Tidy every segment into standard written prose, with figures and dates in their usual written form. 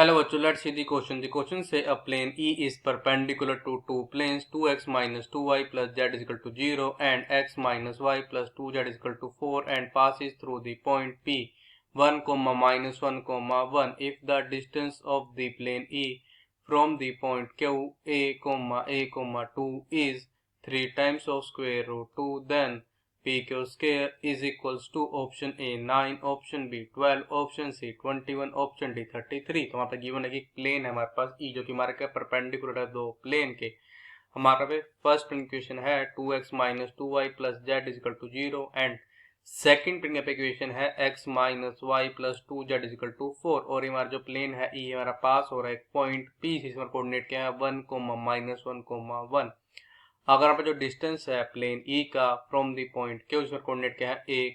Hello bachcho, let's see the question. The question say a plane E is perpendicular to two planes 2x minus 2y plus z is equal to 0 and x minus y plus 2z is equal to 4 and passes through the point P 1, minus 1, 1. If the distance of the plane E from the point Q a, 2 is 3 times of square root 2, then PQ square is equals to option A 9, option B 12, option C 21, option D 33। तो वहाँ पे given है कि plane है हमारे पास ई जो कि हमारे क्या परपेंडिकुलर है दो प्लेन के। हमारा पे फर्स्ट इक्वेशन है 2x minus 2y plus Z is equal to 0 and second equation है x minus Y plus 2z is equal to 4 और हमारा जो प्लेन है ई हमारा पास हो रहा है पॉइंट पी से कोऑर्डिनेट क्या है 1, माइनस 1, 1। अगर यहाँ पे जो डिस्टेंस है प्लेन ई का फ्रॉम द पॉइंट क्यू इसमें कोऑर्डिनेट क्या है a,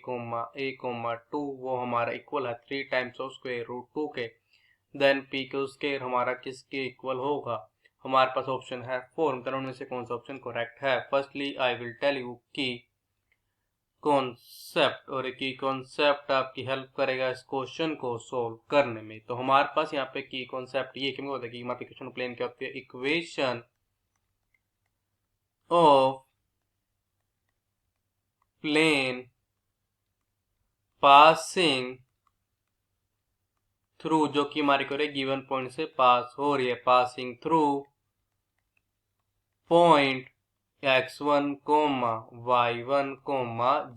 2 वो हमारा इक्वल है 3 टाइम्स ऑफ स्क्वायर रूट 2 के। देन पी क्यू स्क्वायर हमारा किसके इक्वल होगा? हमारे पास ऑप्शन है 4। दोनों में से कौन सा ऑप्शन करेक्ट है? Firstly I will tell you key concept, और की कॉन्सेप्ट आपकी हेल्प करेगा इस क्वेश्चन को सोल्व करने में। तो हमारे पास यहाँ पे की कॉन्सेप्ट ये क्यों होता है कि हमारे क्वेश्चन प्लेन क्या होती है, equation of plane passing through, जो कि हमारे को गिवन पॉइंट से पास हो रही है, passing through point x1, y1,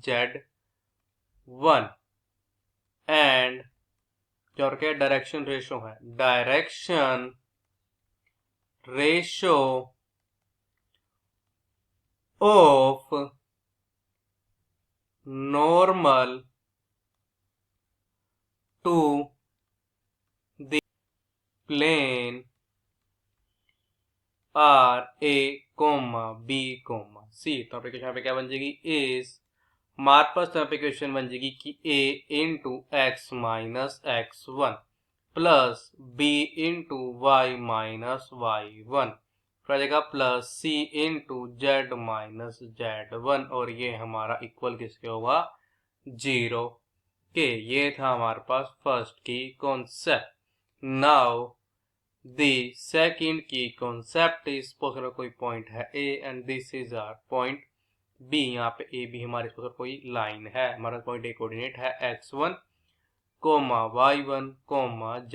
z1 and जो क्या डायरेक्शन रेशो है, direction ratio of normal to the plane R A, B, C। तो यहाँ पे क्या बन जाएगी इस हमारे पास तो इक्वेशन बन जाएगी कि a into X minus x1 plus b into Y minus y1 जाएगा plus c into Z minus z1 और ये हमारा इक्वल किसके होगा 0 के। ये था हमारे पास first key concept. Now the second key concept इस पोस्टर कोई पॉइंट है a and this is our point b। यहाँ पे a b हमारे पोस्टर कोई लाइन है, हमारा पॉइंट a कोऑर्डिनेट है x1, y1,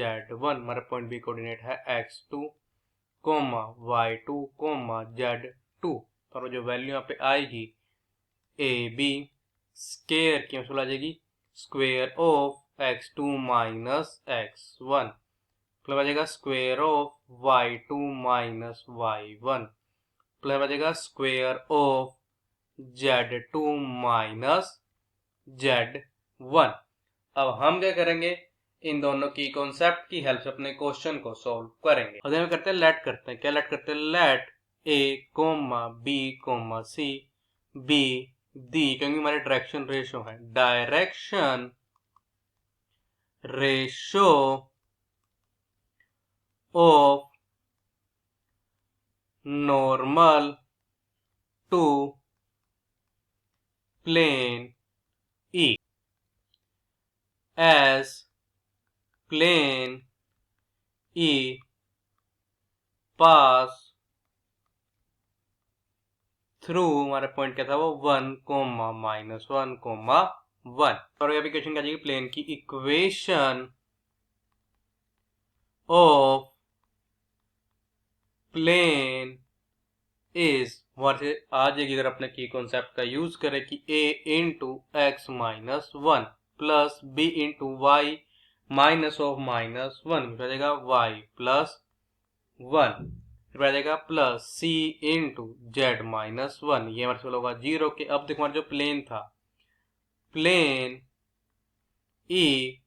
z1। हमारा पॉइंट b कोऑर्डिनेट है x2, y2, z2। तो जो वैल्यू यहाँ पे आएगी ए बी स्क्वायर की आ जाएगी square of x2 minus x1 plus आ जाएगा square of y2 minus y1 plus आ जाएगा square of z2 minus z1। अब हम क्या करेंगे, इन दोनों की कॉन्सेप्ट की हेल्प से अपने क्वेश्चन को सॉल्व करेंगे। और हम करते हैं लेट करते हैं, क्या लेट करते हैं, let a, b, c be the, क्योंकि हमारे डायरेक्शन रेशो है, direction ratio of normal to plane E as plane E pass through हमारा पॉइंट क्या था वो 1, माइनस 1, 1। और इक्वेशन क्या जाएगी, प्लेन की इक्वेशन ऑफ प्लेन इज वहां से आ जाएगी अगर अपने की कॉन्सेप्ट का यूज करें कि a into X minus 1 plus b into Y minus of minus 1 हो जाएगा y प्लस 1 फिर आ जाएगा plus c into Z minus 1। ये हमारे होगा 0 के। अब देखो हमारा जो प्लेन था, प्लेन E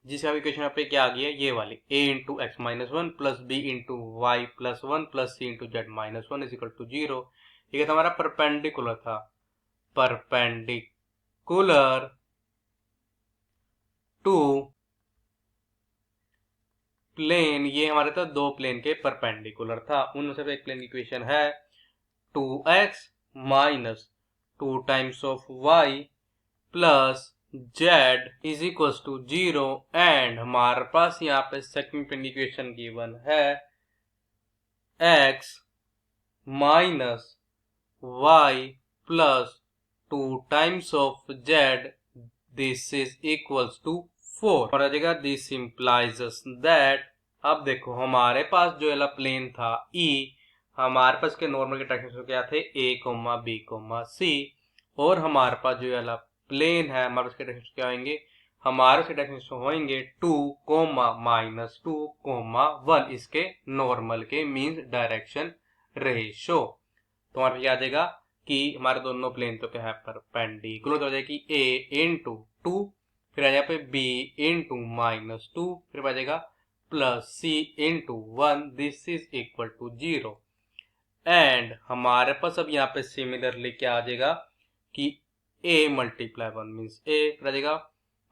जिसका इक्वेशन यहाँ पे क्या आ गया, ये वाली a into X minus 1 plus b into Y plus 1 plus c into Z minus 1 is equal to 0। ये तो हमारा परपेंडिकुलर था, परपेंडिकुलर टू प्लेन, ये हमारे तो दो प्लेन के परपेंडिकुलर था। उनमें से एक प्लेन की इक्वेशन है 2x minus 2 times of y plus z is equal to 0 and हमारे पास यहाँ पे सेकंड इक्वेशन गिवन है x minus y plus 2 times of z, this is equals to 4 और आ जाएगा दिस इम्प्लाइज दैट। अब देखो हमारे पास जो वाला प्लेन था E, हमारे पास के नॉर्मल के डायरेक्शन क्या थे A, B, C, और हमारे पास जो वाला प्लेन है हमारे पास के डायरेक्शन क्या होंगे, हमारे उसके डायरेक्शन होंगे 2, -2, 1 इसके नॉर्मल के मींस डायरेक्शन रेशो। तो हमारे क्या आ जाएगा कि हमारे दोनों प्लेन तो क्या है परपेंडिकुलर, तो हो जाएगी A इंटू 2, फिर आ जाएगा पे B इंटू -2, फिर आ जाएगा plus C into 1, this is equal to 0 and हमारे पास अब यहाँ पे सिमिलरली क्या आ जाएगा कि A मल्टीप्लाई 1 मीन्स A, फिर आ जाएगा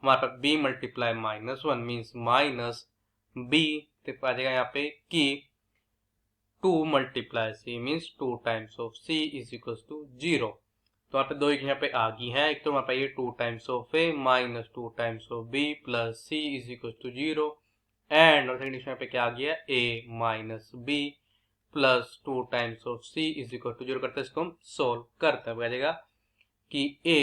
हमारे पास B multiply -1 means minus B, फिर आ जाएगा यहाँ पे कि 2 multiply C means 2 times of C is equal to 0। तो यहाँ पे दो यहाँ पे आ गई है, एक तो हमारे पास ये 2 times of A minus 2 times of B plus C is equal to 0 and और सेकंड यहाँ पे क्या आ गया A minus B plus 2 times of C is equal to 0। करते हैं इसको हम सोल्व करते हैं, आ जाएगा कि A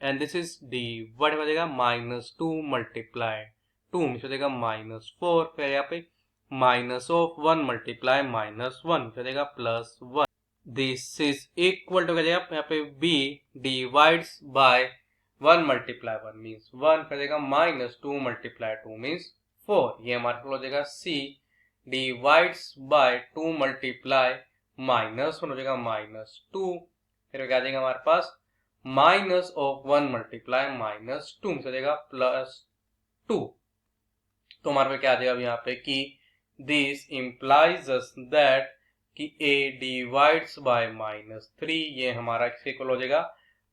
and this is D what हो जाएगा -2 मल्टीप्लाई 2 मीन्स हो जाएगा -4, फिर यहाँ पे माइनस ऑफ 1 मल्टीप्लाई -1 हो जाएगा +1, दिस इज इक्वल टू यहाँ पे b divides bye 1 multiply 1 means 1 हो जाएगा -2 मल्टीप्लाई 2 मीन्स 4, ये हमारे हो जाएगा c डिवाइड्स बाय 2 मल्टीप्लाई -1 हो जाएगा -2, फिर क्या जाएगा हमारे पास माइनस ऑफ 1 मल्टीप्लाई -2 हो जाएगा +2। तो हमारे पे क्या आ जाएगा यहाँ पे कि दिस implies us that कि A divides by -3, ये हमारा किसके इक्वल हो जाएगा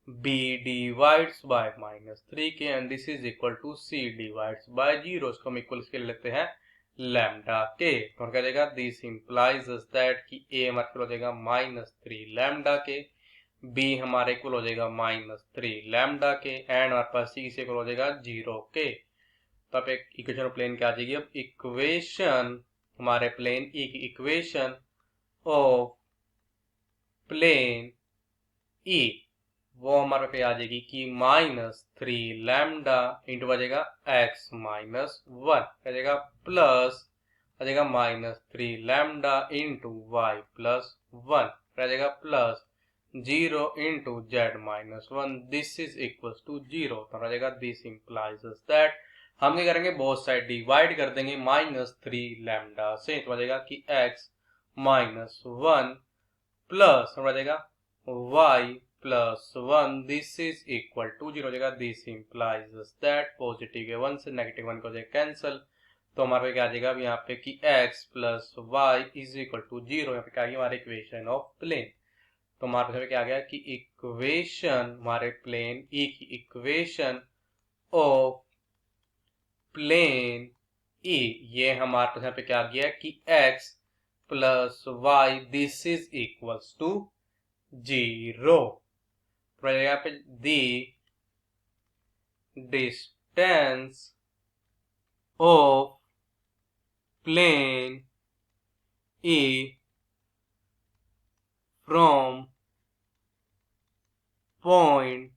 B divides by -3 के and this is equal to C divides by 0, इसको हम इक्वल इसके लेते हैं लैम्डा के। तो क्या जाएगा दिस implies us that कि A हमारा इक्वल हो जाएगा -3 लैम्डा के, B हमारा इक्वल हो जाएगा -3 लैम्डा के एंड हमारे पास C से इक्वल हो जाएगा 0 के। तो आप एक इक्वेशन ऑफ प्लेन क्या आ जाएगी, अब इक्वेशन हमारे प्लेन ई की इक्वेशन ऑफ प्लेन ई वो हमारे पे आ जाएगी कि -3 लैम्डा इंटू आ जाएगा x -1 आ जाएगा प्लस आ जाएगा -3 लैम्डा इंटू y +1 आ जाएगा plus 0 into z -1, this is equal to 0। तो आ जाएगा दिस इम्प्लाइज दैट हम क्या करेंगे बोथ साइड डिवाइड कर देंगे -3 लैम्डा से, तो आ जाएगा कि x -1 प्लस हो जाएगा y +1, this is equal to 0 हो जाएगा। दिस इम्प्लाइज दैट पॉजिटिव के 1 से नेगेटिव 1 को हो जाएगा कैंसिल, तो हमारे क्या आ जाएगा यहाँ पे कि x plus Y is equal to 0, यहाँ पे क्या आ गया हमारे इक्वेशन ऑफ प्लेन। तो हमारे पास क्या आ गया कि इक्वेशन हमारे प्लेन ई की इक्वेशन ऑफ प्लेन ई, ये हमारे पास यहाँ पे क्या आ गया कि x plus Y this is equals to 0। तो यहाँ पे the distance of plane E from point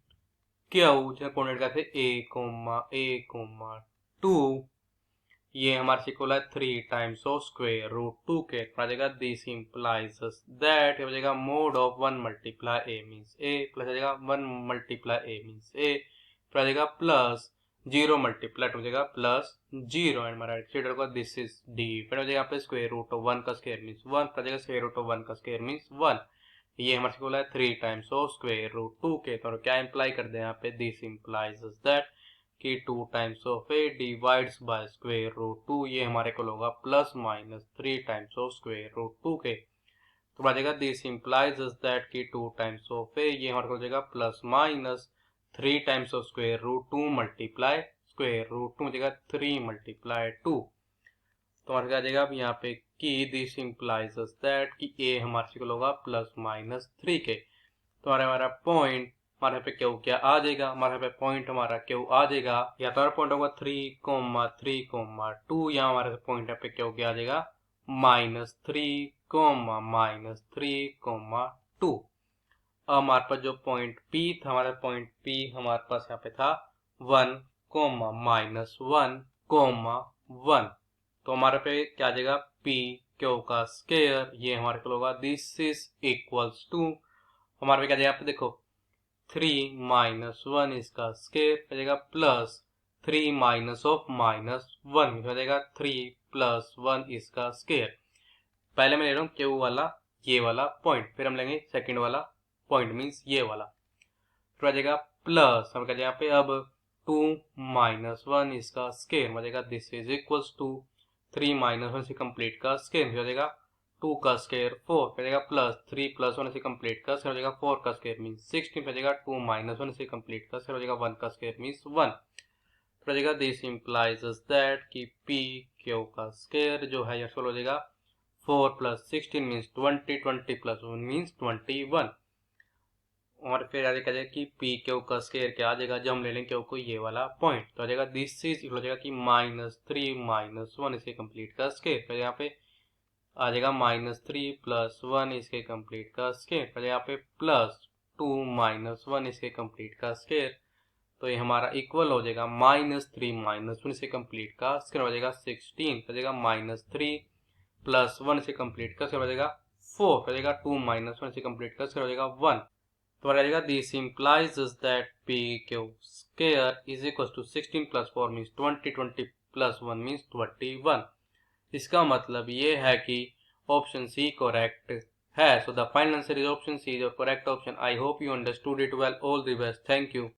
Q जहाँ कोऑर्डिनेट का थे a, 2, ये हमारे से इक्वल है 3 टाइम्स ऑफ स्क्वायर रूट 2 के। आ जाएगा दिस इम्प्लाइज दैट हो जाएगा mod of 1 multiply a means a plus आ जाएगा 1 मल्टीप्लाई a मीन्स a, फिर आ जाएगा प्लस 0 मल्टीप्लाई हो जाएगा प्लस 0 एंड हमारा राइट होगा दिस इज d, फिर हो जाएगा यहाँ पे स्क्वायर रूट ऑफ 1 का स्क्वायर मीन्स 1, फिर आ जाएगा स्क्वायर रूट ऑफ 1 का स्क्वायर मीन्स 1, ये हमारे से इक्वल है 3 टाइम्स ऑफ स्क्वायर रूट 2 के। तो क्या इम्प्लाई कर दे यहाँ पे दिस इम्प्लाइज दैट कि 2 times of a divides by square root 2, ये हमारे को होगा plus minus 3 times of square root 2 के। तो बचेगा दिस इम्प्लाइज दैट कि 2 टाइम्स ऑफ a, ये हमारे को हो जाएगा plus minus 3 times of square root 2 multiply square root 2 हो जाएगा 3 मल्टीप्लाई 2। तो हमारे क्या आ जाएगा अब यहाँ पे कि दिस इम्प्लाइज दैट कि a हमारे से होगा प्लस माइनस 3 के। तो हमारा पॉइंट हमारे पे क्यू क्या आ जाएगा, हमारे पे पॉइंट हमारा क्यू आ जाएगा, या तो पॉइंट होगा 3,3,2, या हमारे पॉइंट पे क्यू क्या आ जाएगा -3,-2। अब हमारे पास जो पॉइंट P था, हमारा पॉइंट P हमारे पास यहाँ पे था 1, -1, 1। तो हमारे पे क्या आ जाएगा P क्यू का स्केयर, ये हमारे को होगा दिस इज इक्वल्स टू, हमारे पे क्या जाएगा, पे देखो 3 - 1 इसका स्केयर हो जाएगा प्लस 3 माइनस ऑफ -1 हो जाएगा 3 + 1 इसका स्केयर। पहले मैं ले रहा हूँ क्यू वाला ये वाला पॉइंट, फिर हम लेंगे सेकंड वाला पॉइंट मीन्स ये वाला, फिर आ जाएगा प्लस हम क्या यहाँ पे अब 2 - 1 इसका स्केयर हो जाएगा दिस इज इक्वल्स टू 3 - 1 से कंप्लीट का स्केयर हो जाएगा 2 का स्केयर 4 हो जाएगा प्लस 3 + 1 से कंप्लीट का स्केयर हो जाएगा 4 का स्केयर मीन्स 16 हो जाएगा 2 - 1 से कंप्लीट का स्केयर हो जाएगा 1 का स्केयर मीन्स 1। तो हो जाएगा दिस इम्प्लाइज दैट कि पी क्यू का स्केयर जो है हो जाएगा 4 + 16 मीन्स 20, 20 + 1 मीन्स 21। और फिर आगे कह जाएगा कि पी क्यू का स्केयर क्या आ जाएगा, जब हम ले लेंगे क्यू को ये वाला पॉइंट, तो आ जाएगा दिस इज हो जाएगा कि -3 - 1 इसके कंप्लीट का स्केयर, फिर यहाँ पे आ जाएगा -3 + 1 इसके कंप्लीट का स्केयर, फिर यहाँ पे +2 - 1 इसके कंप्लीट का स्केयर, तो ये हमारा इक्वल हो जाएगा -3 - 1 इसके कंप्लीट का स्केयर हो जाएगा 16, हो जाएगा -3 + 1 से कंप्लीट का स्केयर हो जाएगा 4, हो जाएगा 2 - 1 से कंप्लीट का स्केयर हो जाएगा 1। तो आ जाएगा this implies that P Q square is equal to 16 + 4 means 20, 20 + 1 means 21। इसका मतलब ये है कि ऑप्शन सी करेक्ट है। So the final answer is option C, the correct option. I hope you understood it well. All the best. Thank you.